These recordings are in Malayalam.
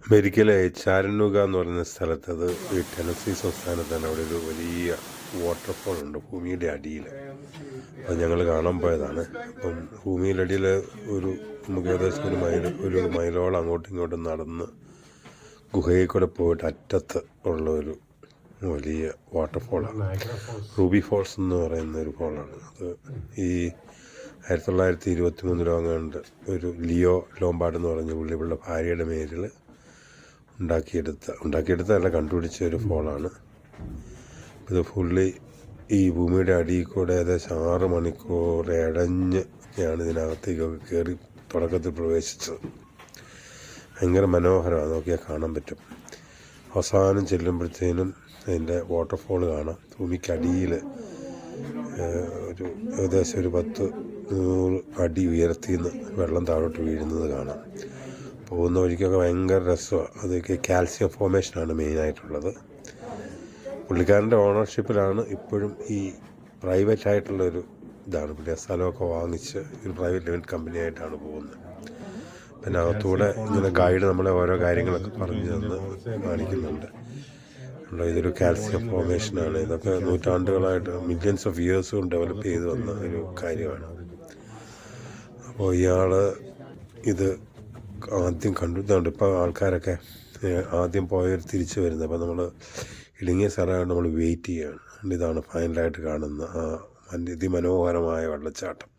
അമേരിക്കയിലെ ചാരന്നൂഗ എന്ന് പറയുന്ന സ്ഥലത്ത്, അത് ഈ ടെനസി സംസ്ഥാനത്താണ്, അവിടെ ഒരു വലിയ വാട്ടർഫോൾ ഉണ്ട് ഭൂമിയുടെ അടിയിൽ. അത് ഞങ്ങൾ കാണാൻ പോയതാണ്. അപ്പം ഭൂമിയുടെ അടിയിൽ നമുക്ക് ഏകദേശം ഒരു മൈലോളം അങ്ങോട്ടും ഇങ്ങോട്ടും നടന്ന് ഗുഹയിൽ കൂടെ പോയിട്ട് അറ്റത്ത് ഉള്ള ഒരു വലിയ വാട്ടർഫോളാണ്. റൂബി ഫോൾസ് എന്ന് പറയുന്ന ഒരു ഫോളാണ് അത്. ഈ 1923 അങ്ങാണ്ട് ഒരു ലിയോ ലോംബാർഡ് എന്ന് പറഞ്ഞ പുള്ളിയുടെ ഭാര്യയുടെ പേരിൽ ഉണ്ടാക്കിയെടുത്തല്ല, കണ്ടുപിടിച്ച ഒരു ഫോളാണ് ഇത്. ഫുള്ളി ഈ ഭൂമിയുടെ അടിയിൽ കൂടെ ഏകദേശം 6 മണിക്കൂർ ഇടഞ്ഞൊക്കെയാണ് ഇതിനകത്തേക്കൊക്കെ കയറി തുടക്കത്തിൽ പ്രവേശിച്ചത്. ഭയങ്കര മനോഹരമാണ്, നോക്കിയാൽ കാണാൻ പറ്റും. അവസാനം ചെല്ലുമ്പോഴത്തേനും അതിൻ്റെ വാട്ടർഫോൾ കാണാം. ഭൂമിക്കടിയിൽ ഏകദേശം ഒരു 10-100 അടി ഉയരത്തിൽ നിന്ന് വെള്ളം താഴോട്ട് വീഴുന്നത് കാണാം. പോകുന്ന വഴിക്കൊക്കെ ഭയങ്കര രസമാണ്. അതൊക്കെ കാൽസ്യം ഫോർമേഷനാണ് മെയിനായിട്ടുള്ളത്. പുള്ളിക്കാരൻ്റെ ഓണർഷിപ്പിലാണ് ഇപ്പോഴും. ഈ പ്രൈവറ്റായിട്ടുള്ളൊരു ഇതാണ്. പുള്ളി സ്ഥലമൊക്കെ വാങ്ങിച്ച് ഒരു പ്രൈവറ്റ് ലിമിറ്റഡ് കമ്പനിയായിട്ടാണ് പോകുന്നത്. പിന്നെ അകത്തൂടെ ഇങ്ങനെ ഗൈഡ് നമ്മളെ ഓരോ കാര്യങ്ങളൊക്കെ പറഞ്ഞു തന്ന് കാണിക്കുന്നുണ്ട്. ഇതൊരു കാൽസ്യം ഫോർമേഷനാണ്. ഇതൊക്കെ നൂറ്റാണ്ടുകളായിട്ട്, മില്യൺസ് ഓഫ് ഇയേഴ്സ് കൊണ്ട് ഡെവലപ്പ് ചെയ്ത് വന്ന ഒരു കാര്യമാണ്. അപ്പോൾ ഇയാൾ ഇത് ആദ്യം കണ്ടിട്ടുണ്ട്. ഇപ്പോൾ ആൾക്കാരൊക്കെ ആദ്യം പോയവർ തിരിച്ചു വരുന്നത്. അപ്പോൾ നമ്മൾ ഇടുങ്ങിയ സ്ഥലമായിട്ട് നമ്മൾ വെയിറ്റ് ചെയ്യുകയാണ്. ഇതാണ് ഫൈനലായിട്ട് കാണുന്ന ആ അതിമനോഹരമായ വെള്ളച്ചാട്ടം.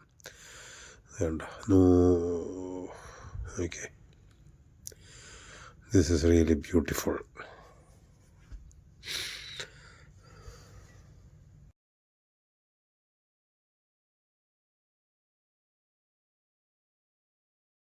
വേണ്ട okay, this is really beautiful.